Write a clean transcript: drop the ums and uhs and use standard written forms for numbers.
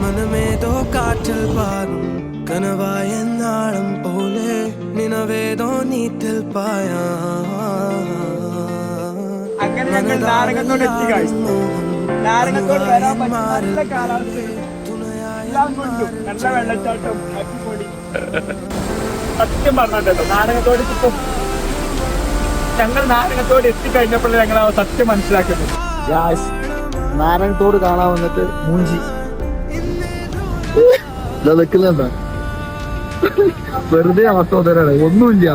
മനമേതോ കാറ്റിൽ പാറും കനവായെന്നാളം പോലെ നിനവേതോ നീറ്റിൽ പായാ. അങ്ങനെ ഞങ്ങൾ നാരകത്തോട് എത്തി. നാരകത്തോട് വരാൻ പറ്റുന്ന കാലാവസ്ഥ എല്ലാം കൊണ്ടും നല്ല വെള്ളച്ചാട്ടം അടിപൊളി. സത്യം പറഞ്ഞോ നാരകത്തോട് ഇപ്പം ഞങ്ങൾ നാരകത്തോട് എത്തിക്കഴിഞ്ഞപ്പോഴേ ഞങ്ങൾ ആ സത്യം മനസ്സിലാക്കുന്നത്. നാരായണത്തോട് കാണാൻ വന്നിട്ട് മൂഞ്ചി വെറുതെ അവസ്ഥ ഒന്നുമില്ല.